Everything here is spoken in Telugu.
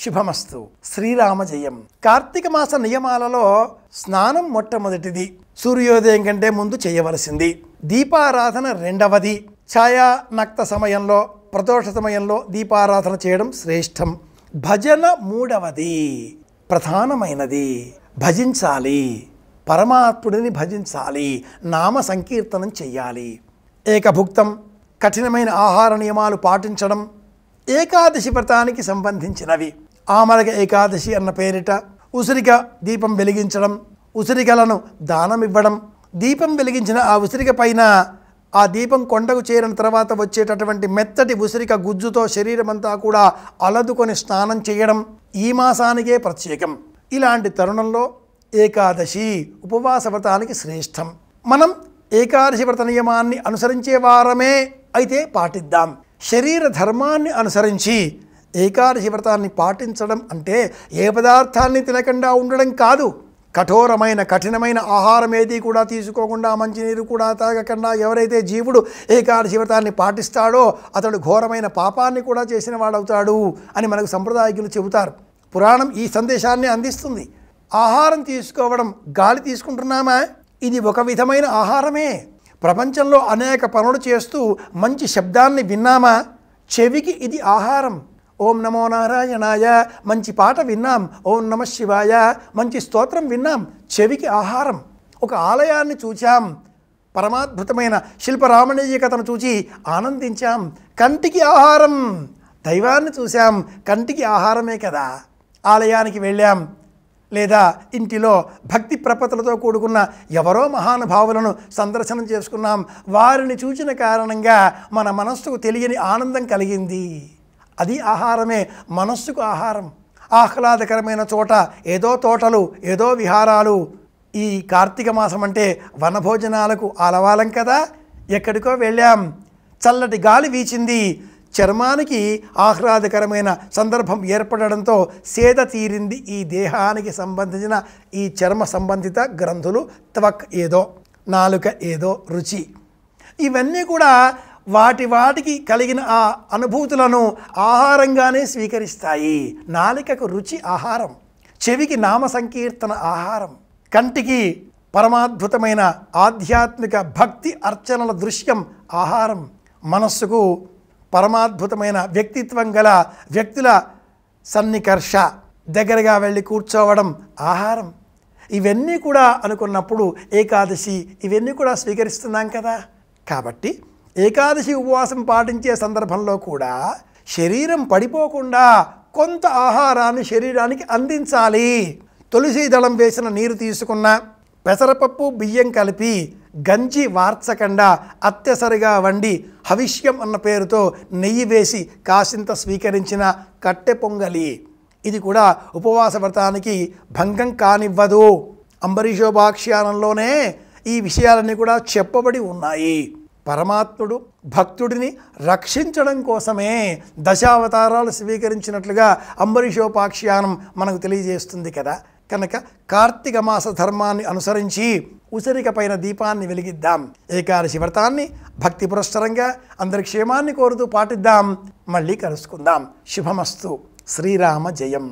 శుభమస్తు. శ్రీరామ జయం. కార్తీక మాస నియమాలలో స్నానం మొట్టమొదటిది, సూర్యోదయం కంటే ముందు చేయవలసింది. దీపారాధన రెండవది. ఛాయా నక్త సమయంలో, ప్రదోష సమయంలో దీపారాధన చేయడం శ్రేష్టం. భజన మూడవది, ప్రధానమైనది. భజించాలి, పరమాత్ముడిని భజించాలి, నామ సంకీర్తనం చెయ్యాలి. ఏకభుక్తం, కఠినమైన ఆహార నియమాలు పాటించడం ఏకాదశి వ్రతానికి సంబంధించినవి. ఆమలక ఏకాదశి అన్న పేరిట ఉసిరిక దీపం వెలిగించడం, ఉసిరికలను దానమివ్వడం, దీపం వెలిగించిన ఆ ఉసిరిక పైన ఆ దీపం కొండకు చేరిన తర్వాత వచ్చేటటువంటి మెత్తటి ఉసిరిక గుజ్జుతో శరీరమంతా కూడా అలదుకొని స్నానం చేయడం ఈ మాసానికే ప్రత్యేకం. ఇలాంటి తరుణంలో ఏకాదశి ఉపవాస వ్రతానికి శ్రేష్టం. మనం ఏకాదశి వ్రత నియమాన్ని అనుసరించే వారమే అయితే పాటిద్దాం. శరీర ధర్మాన్ని అనుసరించి ఏకాదశి వ్రతాన్ని పాటించడం అంటే ఏ పదార్థాన్ని తినకుండా ఉండడం కాదు. కఠోరమైన కఠినమైన ఆహారం ఏది కూడా తీసుకోకుండా, మంచినీరు కూడా తాగకుండా ఎవరైతే జీవుడు ఏకాదశి వ్రతాన్ని పాటిస్తాడో అతడు ఘోరమైన పాపాన్ని కూడా చేసిన వాడవుతాడు అని మనకు సంప్రదాయకులు చెబుతారు. పురాణం ఈ సందేశాన్ని అందిస్తుంది. ఆహారం తీసుకోవడం, గాలి తీసుకుంటున్నామా, ఇది ఒక విధమైన ఆహారమే. ప్రపంచంలో అనేక పనులు చేస్తూ మంచి శబ్దాన్ని విన్నామా, చెవికి ఇది ఆహారం. ఓం నమో నారాయణాయ మంచి పాట విన్నాం, ఓం నమ శివాయ మంచి స్తోత్రం విన్నాం, చెవికి ఆహారం. ఒక ఆలయాన్ని చూచాం, పరమాద్భుతమైన శిల్పరామణీయకతను చూచి ఆనందించాం, కంటికి ఆహారం. దైవాన్ని చూసాం, కంటికి ఆహారమే కదా. ఆలయానికి వెళ్ళాం, లేదా ఇంటిలో భక్తి ప్రపత్తులతో కూడుకున్న ఎవరో మహానుభావులను సందర్శనం చేసుకున్నాం, వారిని చూచిన కారణంగా మన మనస్సుకు తెలియని ఆనందం కలిగింది. అది ఆహారమే, మనస్సుకు ఆహారం. ఆహ్లాదకరమైన చోట ఏదో తోటలు, ఏదో విహారాలు. ఈ కార్తీక మాసం అంటే వనభోజనాలకు ఆలవాలం కదా. ఎక్కడికో వెళ్ళాం, చల్లటి గాలి వీచింది, చర్మానికి ఆహ్లాదకరమైన సందర్భం ఏర్పడడంతో సేద తీరింది ఈ దేహానికి సంబంధించిన ఈ చర్మ సంబంధిత గ్రంథులు. త్వక్ ఏదో, నాలుక ఏదో రుచి, ఇవన్నీ కూడా వాటికి కలిగిన ఆ అనుభూతులను ఆహారంగానే స్వీకరిస్తాయి. నాలికకు రుచి ఆహారం, చెవికి నామ సంకీర్తన ఆహారం, కంటికి పరమాద్భుతమైన ఆధ్యాత్మిక భక్తి అర్చనల దృశ్యం ఆహారం, మనస్సుకు పరమాద్భుతమైన వ్యక్తిత్వం గల వ్యక్తుల సన్నికర్ష, దగ్గరగా వెళ్ళి కూర్చోవడం ఆహారం. ఇవన్నీ కూడా అనుకున్నప్పుడు ఏకాదశి ఇవన్నీ కూడా స్వీకరిస్తున్నాం కదా. కాబట్టి ఏకాదశి ఉపవాసం పాటించే సందర్భంలో కూడా శరీరం పడిపోకుండా కొంత ఆహారాన్ని శరీరానికి అందించాలి. తులసి దళం వేసిన నీరు తీసుకున్న, పెసరపప్పు బియ్యం కలిపి గంజి వార్చకుండా అత్యసరిగా వండి హవిష్యం అన్న పేరుతో నెయ్యి వేసి కాసింత స్వీకరించిన కట్టె పొంగలి, ఇది కూడా ఉపవాస వ్రతానికి భంగం కానివ్వదు. అంబరీషోపాఖ్యానంలోనే ఈ విషయాలన్నీ కూడా చెప్పబడి ఉన్నాయి. పరమాత్ముడు భక్తుడిని రక్షించడం కోసమే దశావతారాలు స్వీకరించినట్లుగా అంబరీషోపాఖ్యానం మనకు తెలియజేస్తుంది కదా. కనుక కార్తీక మాస ధర్మాన్ని అనుసరించి ఉసిరిక పైన దీపాన్ని వెలిగిద్దాం. ఏకాదశి వ్రతాన్ని భక్తి పురస్సరంగా అందరి క్షేమాన్ని కోరుతూ పాటిద్దాం. మళ్ళీ కలుసుకుందాం. శుభమస్తు. శ్రీరామ జయం.